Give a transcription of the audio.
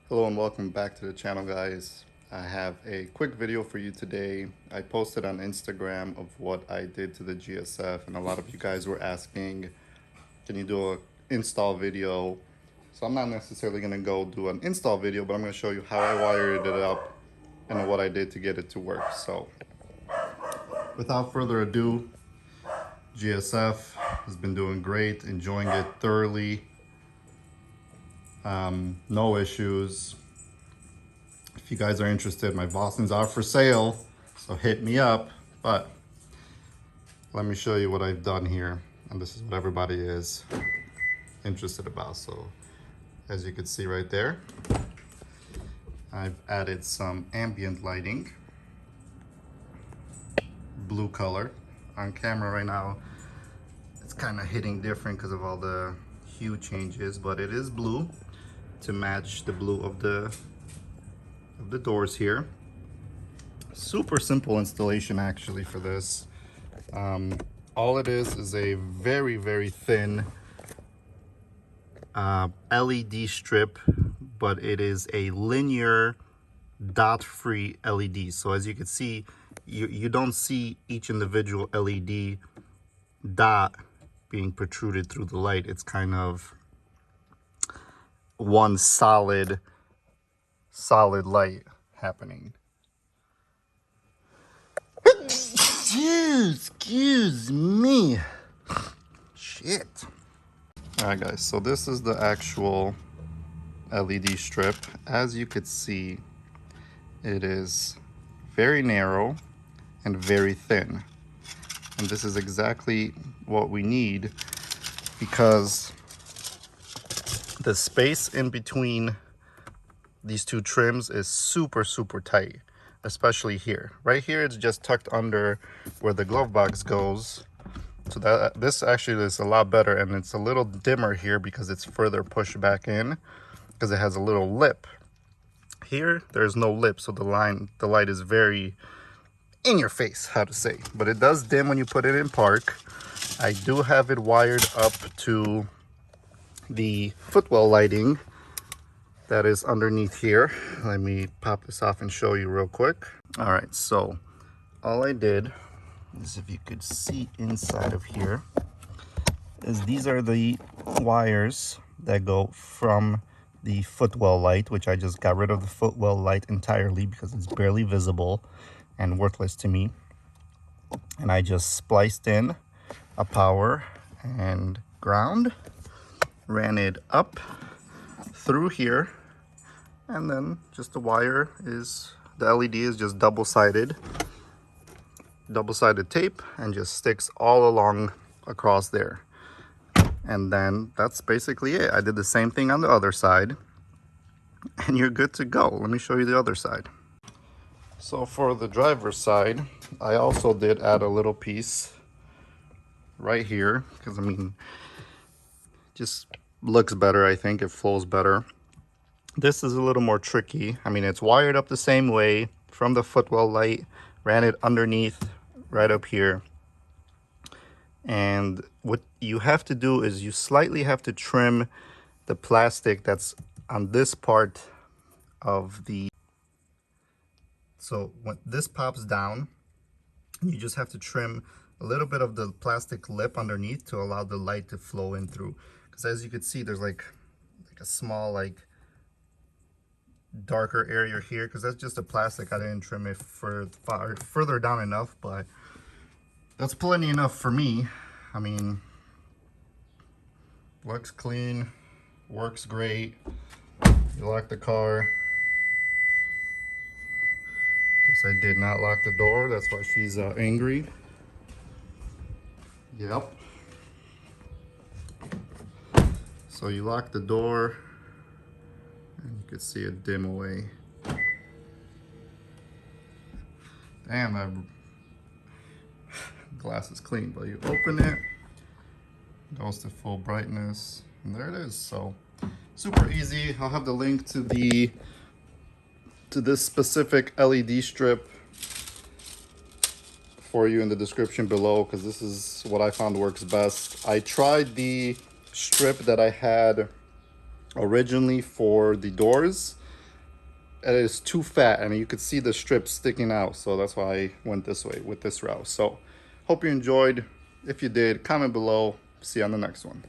Hello and welcome back to the channel, guys. I have a quick video for you today. I posted on Instagram of what I did to the GSF, and a lot of you guys were asking, can you do an install video? So I'm not necessarily going to go do an install video, but I'm going to show you how I wired it up and what I did to get it to work. So without further ado, GSF has been doing great, enjoying it thoroughly. No issues. If you guys are interested, my Boston's are for sale, so hit me up. But let me show you what I've done here, and this is what everybody is interested about. So as you can see right there, I've added some ambient lighting, blue color. On camera right now, it's kind of hitting different because of all the hue changes, but it is blue to match the blue of the doors here. Super simple installation actually for this. All it is a very thin LED strip, but it is a linear dot-free LED. So as you can see, you don't see each individual LED dot being protruded through the light. It's kind of one solid light happening. Excuse me. Shit. Alright guys, so this is the actual LED strip. As you could see, it is very narrow and very thin. And this is exactly what we need because the space in between these two trims is super tight, especially here. Right here, it's just tucked under where the glove box goes. So that this actually is a lot better, and it's a little dimmer here because it's further pushed back in because it has a little lip. Here, there's no lip, so the light is very in your face, how to say. But it does dim when you put it in park. I do have it wired up to the footwell lighting that is underneath here. Let me pop this off and show you real quick. All right, so all I did is, if you could see inside of here, is these are the wires that go from the footwell light, which I just got rid of the footwell light entirely because it's barely visible and worthless to me. And I just spliced in a power and ground, ran it up through here, and then just the wire is, the LED is just double-sided tape, and just sticks all along across there. And then that's basically it. I did the same thing on the other side, and you're good to go. Let me show you the other side. So for the driver's side, I also did add a little piece right here because, I mean, just looks better. I think it flows better. This is a little more tricky. I mean, it's wired up the same way from the footwell light, ran it underneath right up here. And what you have to do is you slightly have to trim the plastic that's on this part of the, so when this pops down, you just have to trim a little bit of the plastic lip underneath to allow the light to flow in through. Because as you can see, there's like a small darker area here, because that's just a plastic. I didn't trim it further down enough, but that's plenty enough for me. I mean, looks clean, works great. You lock the car. Guess I did not lock the door. That's why she's angry. Yep. So you lock the door, and you can see it dim away. Damn, that glass is clean, but you open it, goes to full brightness, and there it is. So super easy. I'll have the link to this specific LED strip for you in the description below, because this is what I found works best. I tried the strip that I had originally for the doors, it is too fat, and you could see the strips sticking out. So that's why I went this way with this route. So hope you enjoyed. If you did, comment below. See you on the next one.